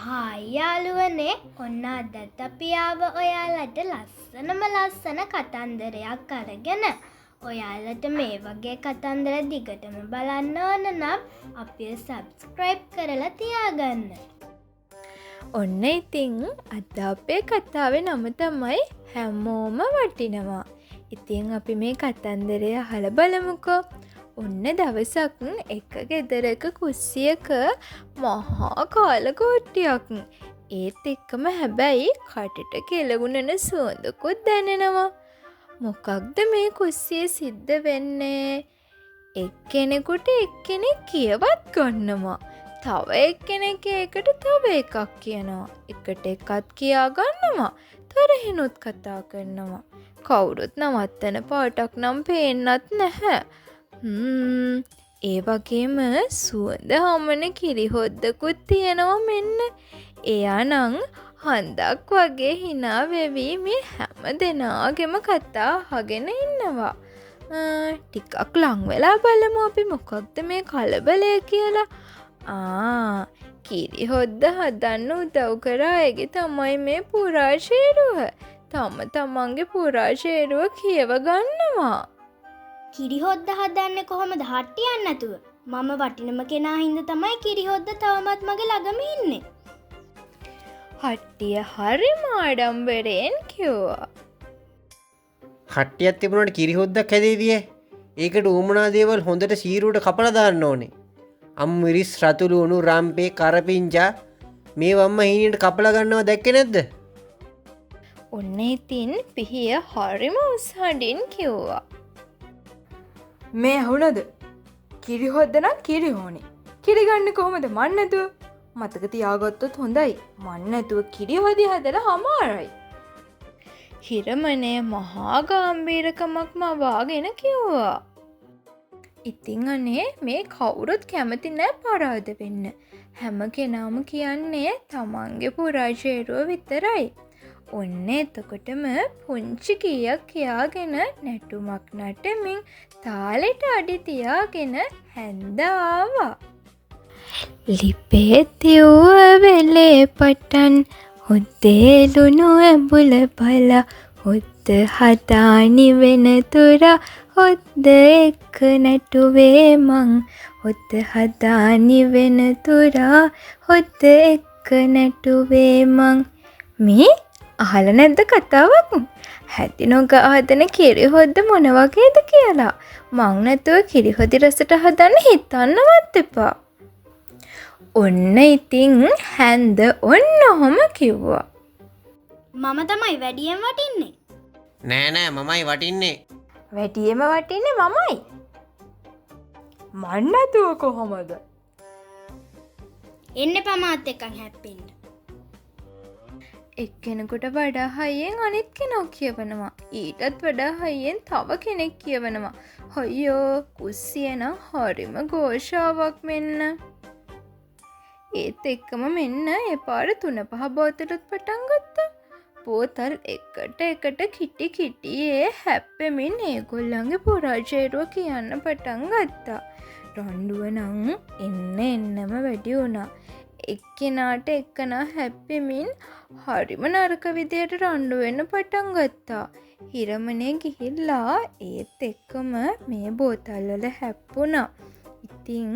Hi යාළුවනේ ඔන්න අදත් අපි ආව ඔයාලට ලස්සන කතන්දරයක් අරගෙන. ඔයාලට මේ වගේ කතන්දර දිගටම බලන්න ඕන නම් අපිව සබ්ස්ක්‍රයිබ් කරලා තියාගන්න. ඔන්න ඉතින් අද අපේ කතාවේ නම තමයි හැමෝම වටිනවා. ඉතින් අපි මේ කතන්දරය අහලා බලමුකෝ. ඔන්න දවසක් එක ගෙදරක කුස්සියක මහා කාලකෝට්ටියක්. ඒත් එක්කම හැබැයි කටට කෙලගුණන සුවඳකුත් දැනෙනවා. මොකක්ද මේ කුස්සියේ සිද්ධ වෙන්නේ? එක්කෙනෙකුට එක්කෙනෙක් කියවත් ගන්නවා. තව එක්කෙනෙක් ඒකට තව එකක් කියනවා. එකට එකක් කියා ගන්නවා. තරහිනුත් කතා කරනවා. කවුරුත් නවත්තන පාටක් නම් පේන්නත් නැහැ. ඒ වගේම සුවඳ හමන කිරිහොද්දකුත් තියෙනවා මෙන්න. එයා නම් හඳක් වගේ හිනා වෙවි මේ හැම දෙනාගෙම කතා අහගෙන ඉන්නවා. ටිකක් ලං වෙලා බලමු අපි මොකක්ද මේ කලබලය කියලා. කිරිහොද්ද හදන්න උදව් කරා අයගේ තමයි මේ පුරාශේරුව. තමන්ගේ පුරාශේරුව කියව ගන්නවා. කිරිහොද්ද හදන්නේ කොහොමද හට්ටියන්න නැතුව? මම වටිනම කෙනා හින්දා තමයි කිරිහොද්ද තවමත් මගේ ළඟම ඉන්නේ. හට්ටිය හරිම ආඩම්බරයෙන් කිව්වා. හට්ටියක් තිබුණාට කිරිහොද්දක් හැදේවිය. ඒකට උවමනා දේවල් හොඳට සීරුවට කපලා දාන්න ඕනේ. අම්මිරිස් රතුළු උණු රම්පේ කරපිංචා මේ වම්ම හීනට කපලා ගන්නවා දැක්කේ නැද්ද? ඔන්න ඉතින් පිහිය හරිම උස්හඬින් කිව්වා. මේ ඇහුණද? කිරිහොද්ද නම් කිරි ඕනේ. කිරි ගන්න කොහොමද මන් නැතුව? මතක තියාගත්තොත් හොඳයි. මන් නැතුව කිරි හොදි හදලා හමාරයි. හිරමනේ මහා ගාම්භීරකමක්ම වාගෙන කිව්වා. ඉතින් අනේ මේ කවුරුත් කැමති නෑ පරාද වෙන්න. හැම කෙනාම කියන්නේ තමන්ගේ පුරාශේරුව විතරයි. ඔන්න එතකොටම පුංචි කීයක් කියාගෙන නැටුමක් නටමින් තාලෙට අඩි තියාගෙන හැන්දාවා. ලිපේ තිව්ව වෙලේ පටන් හොද්දේලුණු ඇඹුල බල හොද්ද හදානි වෙන තුර හොද්ද එක්ක නැටුවේ මං හොද්ද හදානි වෙන තුර හොද්ද එක්ක නැටුවේ මං. මේ අහල නැද්ද කතාවක්? හැටි නොග හදන කිරිහොද්ද මොන වගේද කියලා. මං නැතුව කිරිහොදි රසට හදන්න හිතන්නවත් එපා. ඔන්න ඉතින් හැන්ද ඔන්න ඔහොම කිව්වා. මම තමයි වැඩියෙන් වටින්නේ. නෑ මමයි වටින්නේ. වැටියෙම වටින්නේ මමයි. මන් නැතුව කොහොමද? එන්න පමාත් එකක් හැප්පෙන්න. එක්කෙනෙකුට වඩා හයියෙන් අනිත් කෙනෙක් කියවනවා. ඊටත් වඩා හයියෙන් තව කෙනෙක් කියවනවා. අයියෝ කුස්සිය නම් හරිම ഘോഷාවක් මෙන්න. ඒත් එක්කම මෙන්න එපාර 3-5 බෝතලුත් පටන් ගත්තා. බෝතල් එකට කිටියේ හැප්පෙමින් ඒගොල්ලන්ගේ පුරාශේරුව කියන්න පටන් ගත්තා. රණ්ඩුව නම් එන්නම වැඩි වුණා. එක්කෙනාට එක්කනා හැප්පෙමින් හරිම නරක විදියට රණ්ඩු වෙන්න පටන් ගත්තා. හිරමනේ ගිහිල්ලා ඒත් එක්කම මේ බෝතල් වල හැප්පුණා. ඉතින්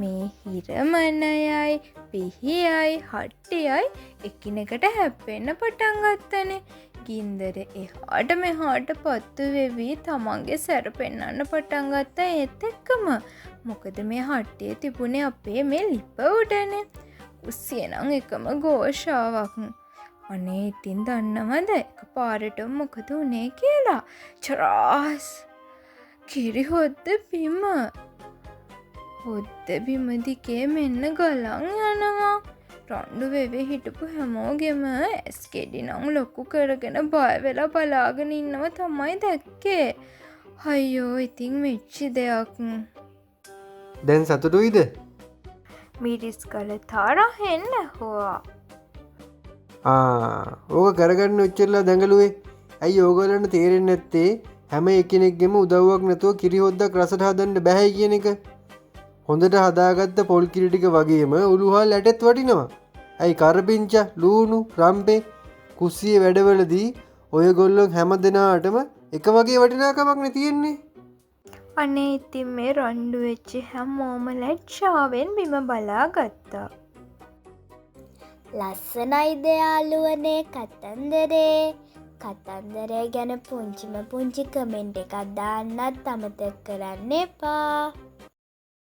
මේ හිරමනයයි පිහියයි හට්ටියයි එකිනෙකට හැප්පෙන්න පටන් ගත්තනේ. ගින්දර එහාට මෙහාට පත්තු වෙවි තමන්ගේ සැර පෙන්නන්න පටන් ගත්තා. ඒත් එක්කම මොකද මේ හට්ටිය තිබුණේ අපේ මේ ලිප උඩනේ. කුස්සිය නම් එකම ഘോഷාවක්. අනේ ඉතින් දන්නවද එකපාරට මොකද උනේ කියලා? චරාස් කිරිහොද්ද බිම. හොද්ද බිම දිගේ මෙන්න ගලන් යනවා. රණ්ඩු වෙවි හිටපු හැමෝගෙම ඇස් කෙඩි නම් ලොකු කරගෙන බය වෙලා බලාගෙන ඉන්නව තමයි දැක්කේ. අයියෝ ඉතින් මෙච්චි දෙයක්. දැන් සතුටුයිද? මිරිස් කල තරහෙන් ඇහුවා. ඕක කරගන්න ඔච්චරලා දඟලුවේ. ඇයි ඕගොල්ලන්ට තේරෙන්නේ නැත්තේ හැම එකිනෙකගෙම උදව්වක් නැතුව කිරිහොද්දක් රසට හදන්න බෑ කියන එක? හොඳට හදාගත්ත පොල් කිරි ටික වගේම උළුහල් ඇටත් වටිනවා. ඇයි කරපිංච ලූුණු රම්පේ කුස්සිය වැඩවලදී ඔය ගොල්ලොන් හැම දෙනාටම එක වගේ වටිනාකමක්න තියෙන්නේ. අනේ ඉතින් මේ රණ්ඩු වෙච්චි හැමෝම ලැජ්ජාවෙන් බිම බලා ගත්තා. ලස්සනයි දයාලුවනේ කතන්දරේ. කතන්දරේ ගැන පුංචිම පුංචි කමෙන්ට් එකක් දාන්නත් අමතක කරන්න එපා.